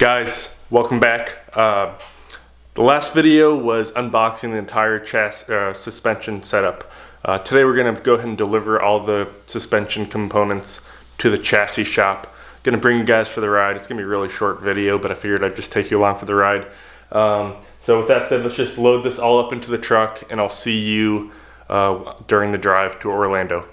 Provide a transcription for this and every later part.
Guys, welcome back. The last video was unboxing the entire suspension setup. Today we're going to go ahead and deliver all the suspension components to the chassis shop. Going to bring you guys for the ride. It's going to be a really short video, but I figured I'd just take you along for the ride. So with that said, let's just load this all up into the truck and I'll see you during the drive to Orlando.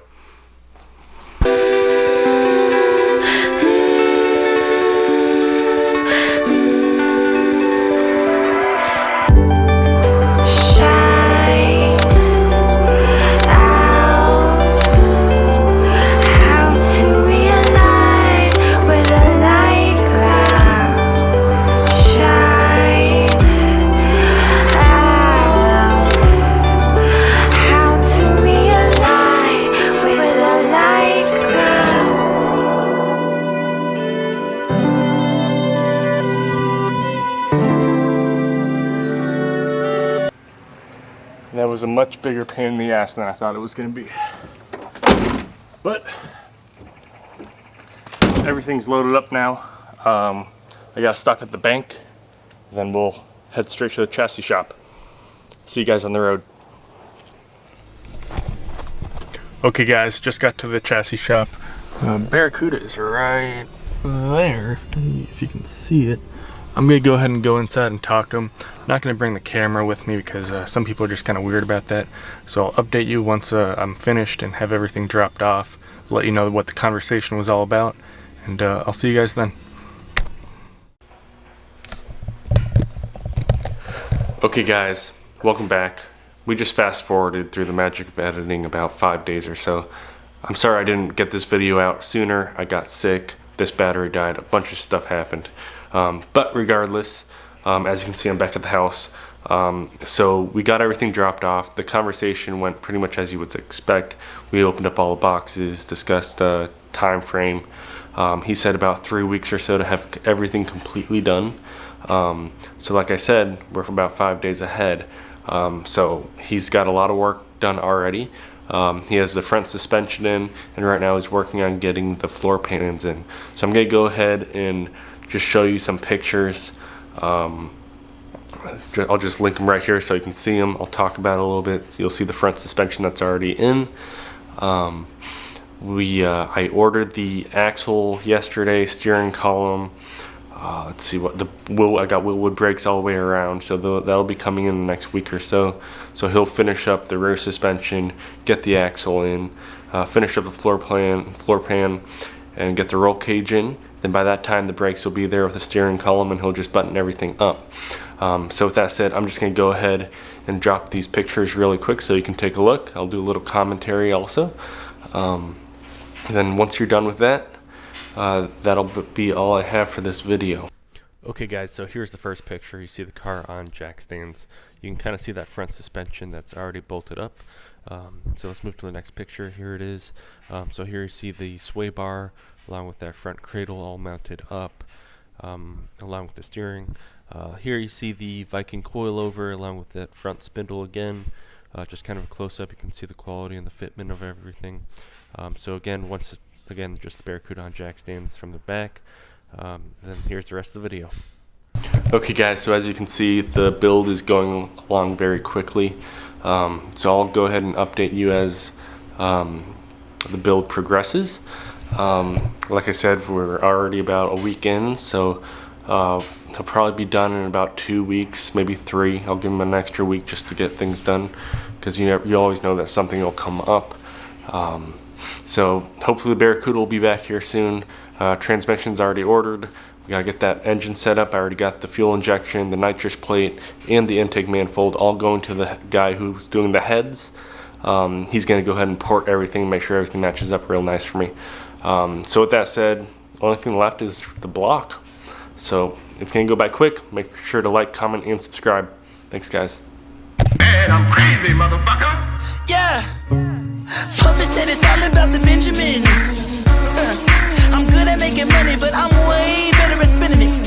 That was a much bigger pain in the ass than I thought it was going to be. But everything's loaded up now. I got to stop at the bank, then we'll head straight to the chassis shop. See you guys on the road. Okay guys, just got to the chassis shop. Barracuda is right there, if you can see it. I'm going to go ahead and go inside and talk to him. I'm not going to bring the camera with me because some people are just kind of weird about that. So I'll update you once I'm finished and have everything dropped off. Let you know what the conversation was all about. And I'll see you guys then. Okay guys, welcome back. We just fast forwarded through the magic of editing about 5 days or so. I'm sorry I didn't get this video out sooner. I got sick, this battery died, a bunch of stuff happened. But regardless, as you can see, I'm back at the house. So we got everything dropped off. The conversation went pretty much as you would expect. We opened up all the boxes, discussed the time frame. He said about 3 weeks or so to have everything completely done. So like I said, we're about 5 days ahead. So he's got a lot of work done already. He has the front suspension in, and right now he's working on getting the floor pans in. So I'm going to go ahead and just show you some pictures. I'll just link them right here so you can see them. I'll talk about it a little bit. So you'll see the front suspension that's already in. I ordered the axle yesterday, steering column. Let's see what I got Willwood brakes all the way around, so that'll be coming in the next week or so. So he'll finish up the rear suspension, get the axle in, finish up the floor pan, and get the roll cage in. Then by that time the brakes will be there with the steering column and he'll just button everything up. So with that said, I'm just going to go ahead and drop these pictures really quick so you can take a look. I'll do a little commentary also. Then once you're done with that, that'll be all I have for this video. Okay guys, so here's the first picture. You see the car on jack stands. You can kind of see that front suspension that's already bolted up. So let's move to the next picture. Here it is. So here you see the sway bar along with that front cradle all mounted up, along with the steering. Here you see the Viking coilover along with that front spindle again. Just kind of a close-up. You can see the quality and the fitment of everything. So again, just the Barracuda on jack stands from the back. Then here's the rest of the video. Okay guys, so as you can see, the build is going along very quickly. So I'll go ahead and update you as the build progresses. Like I said, we're already about a week in, so he'll probably be done in about 2 weeks, maybe 3. I'll give him an extra week just to get things done, because you always know that something will come up. So hopefully the Barracuda will be back here soon. Transmission's already ordered. We gotta get that engine set up. I already got the fuel injection, the nitrous plate, and the intake manifold all going to the guy who's doing the heads. He's gonna go ahead and port everything, make sure everything matches up real nice for me. So with that said, the only thing left is the block. So it's gonna go by quick. Make sure to like, comment, and subscribe. Thanks guys. Man, I'm crazy, motherfucker. Yeah. Puffy said it's all about the Benjamins. I'm good at making money, but I'm way better at spending it.